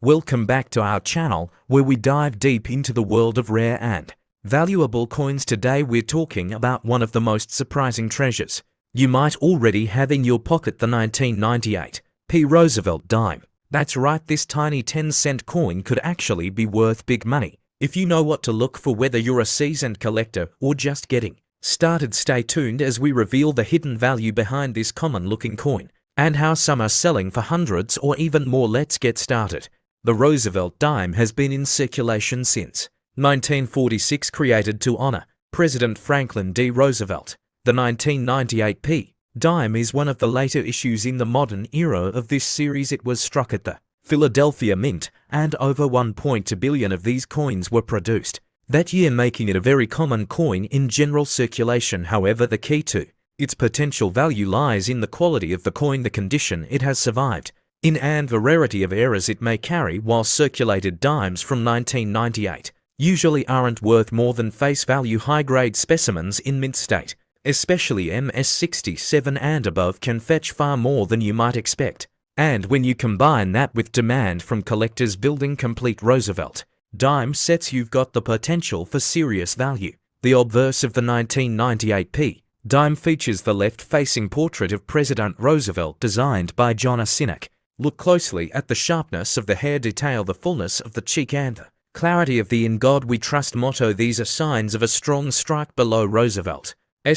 Welcome back to our channel, where we dive deep into the world of rare and valuable coins. Today we're talking about one of the most surprising treasures you might already have in your pocket, the 1998 Roosevelt dime. That's right, this tiny 10-cent coin could actually be worth big money if you know what to look for. Whether you're a seasoned collector or just getting started, stay tuned as we reveal the hidden value behind this common-looking coin and how some are selling for hundreds or even more. Let's get started. The Roosevelt dime has been in circulation since 1946, created to honor President Franklin D. Roosevelt. The 1998 dime is one of the later issues in the modern era of this series. It was struck at the Philadelphia Mint, and over 1.2 billion of these coins were produced that year, making it a very common coin in general circulation. However, the key to its potential value lies in the quality of the coin, the condition it has survived in, and the rarity of errors it may carry. While circulated dimes from 1998 usually aren't worth more than face value, high-grade specimens in mint state, especially MS-67 and above, can fetch far more than you might expect. And when you combine that with demand from collectors building complete Roosevelt dime sets, you've got the potential for serious value. The obverse of the 1998 dime features the left-facing portrait of President Roosevelt, designed by John Sinek. Look closely at the sharpness of the hair detail, the fullness of the cheek, and the clarity of the "In God We Trust" motto. These are signs of a strong strike. Below Roosevelt's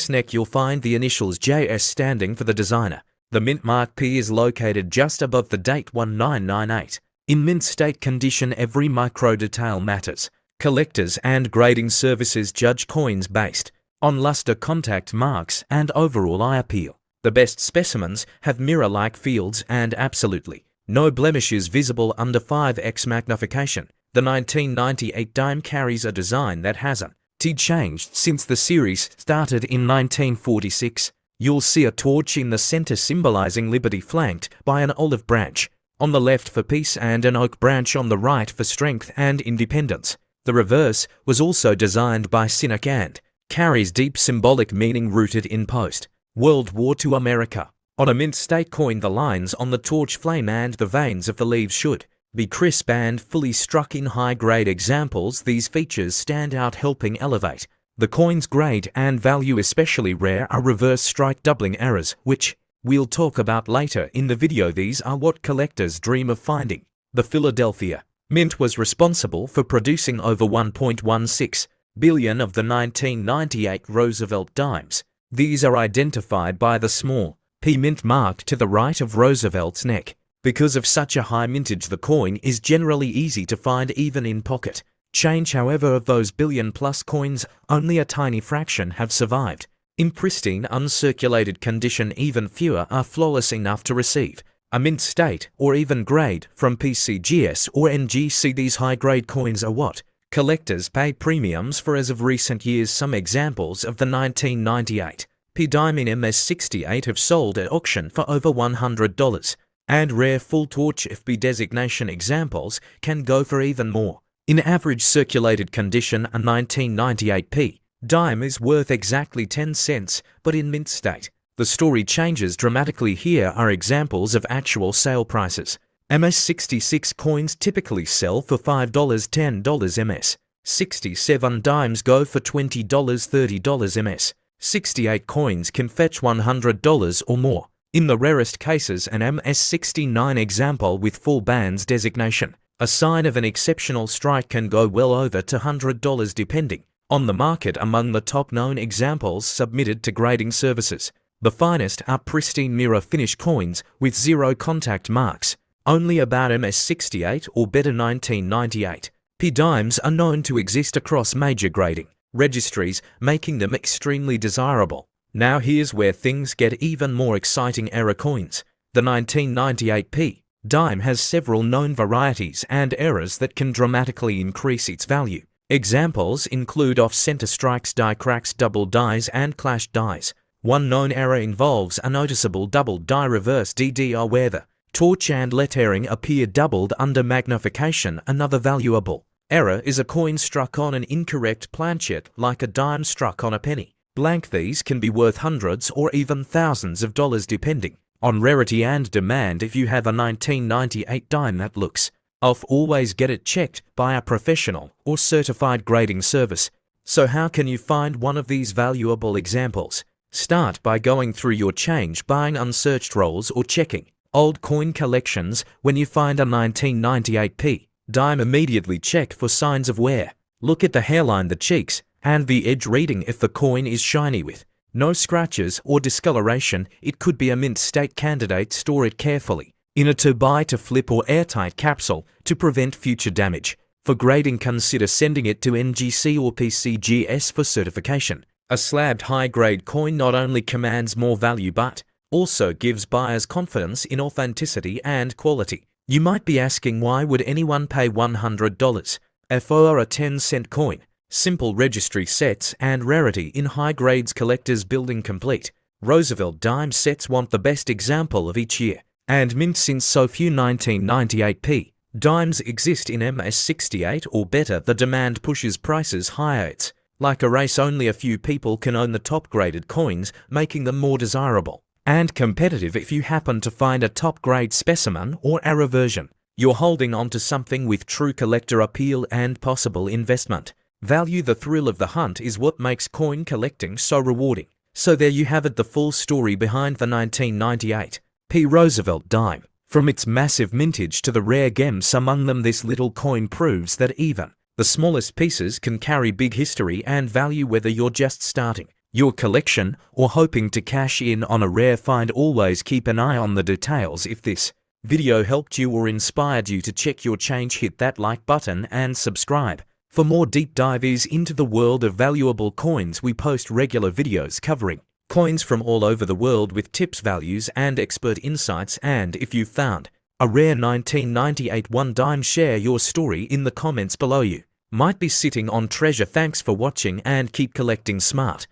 neck you'll find the initials JS, standing for the designer. The mint mark P is located just above the date 1998. In mint state condition, every micro detail matters. Collectors and grading services judge coins based on luster, contact marks, and overall eye appeal. The best specimens have mirror-like fields and absolutely no blemishes visible under 5x magnification. The 1998 dime carries a design that hasn't changed since the series started in 1946. You'll see a torch in the center symbolizing liberty, flanked by an olive branch on the left for peace and an oak branch on the right for strength and independence. The reverse was also designed by Sinek and carries deep symbolic meaning rooted in post-World War II America. On a mint state coin, the lines on the torch flame and the veins of the leaves should be crisp and fully struck. In high-grade examples, these features stand out, helping elevate the coin's grade and value. Especially rare are reverse strike doubling errors, which we'll talk about later in the video. These are what collectors dream of finding. The Philadelphia Mint was responsible for producing over 1.16 billion of the 1998 Roosevelt dimes. These are identified by the small P mint mark to the right of Roosevelt's neck. Because of such a high mintage, the coin is generally easy to find even in pocket change. However, of those billion-plus coins, only a tiny fraction have survived in pristine, uncirculated condition. Even fewer are flawless enough to receive a mint state or even grade from PCGS or NGC. These high-grade coins are what collectors pay premiums for. As of recent years, some examples of the 1998 dime in MS-68 have sold at auction for over $100. And rare full torch FB designation examples can go for even more. In average circulated condition, a 1998 dime is worth exactly 10 cents, but in mint state, the story changes dramatically. Here are examples of actual sale prices. MS-66 coins typically sell for $5, $10. MS-67 dimes go for $20, $30. MS-68 coins can fetch $100 or more. In the rarest cases, an MS-69 example with full bands designation, a sign of an exceptional strike, can go well over $200 depending on the market. Among the top-known examples submitted to grading services, the finest are pristine mirror finish coins with zero contact marks. Only about MS-68 or better 1998 dimes are known to exist across major grading registries, making them extremely desirable. Now here's where things get even more exciting: error coins. The 1998 dime has several known varieties and errors that can dramatically increase its value. Examples include off-center strikes, die cracks, double dies, and clash dies. One known error involves a noticeable double die reverse DDR where the torch and lettering appear doubled under magnification. Another valuable error is a coin struck on an incorrect planchet, like a dime struck on a penny blank. These can be worth hundreds or even thousands of dollars depending on rarity and demand. If you have a 1998 dime that looks Always get it checked by a professional or certified grading service. So how can you find one of these valuable examples? Start by going through your change buying unsearched rolls or checking old coin collections. When you find a 1998p dime, immediately check for signs of wear. Look at the hairline, the cheeks, and the edge reading. If the coin is shiny with no scratches or discoloration, it could be a mint state candidate. Store it carefully in a to-buy, to-flip or airtight capsule to prevent future damage. For grading, consider sending it to NGC or PCGS for certification. A slabbed high-grade coin not only commands more value but also gives buyers confidence in authenticity and quality. You might be asking, why would anyone pay $100 for a 10-cent coin? Simple: registry sets and rarity in high grades. Collectors building complete. Roosevelt dime sets want the best example of each year and mint, since so few 1998p dimes exist in MS68 or better, the demand pushes prices higher. It's like a race, only a few people can own the top graded coins, making them more desirable and competitive. If you happen to find a top grade specimen or a rare version, you're holding on to something with true collector appeal and possible investment value. The thrill of the hunt is what makes coin collecting so rewarding. So there you have it, the full story behind the 1998p Roosevelt dime. From its massive mintage to the rare gems among them, this little coin proves that even the smallest pieces can carry big history and value. Whether you're just starting your collection or hoping to cash in on a rare find, always keep an eye on the details. If this video helped you or inspired you to check your change, hit that like button and subscribe. For more deep dives into the world of valuable coins, we post regular videos covering coins from all over the world with tips, values, and expert insights. And if you found a rare 1998 one dime, share your story in the comments below. You might be sitting on treasure. Thanks for watching and keep collecting smart.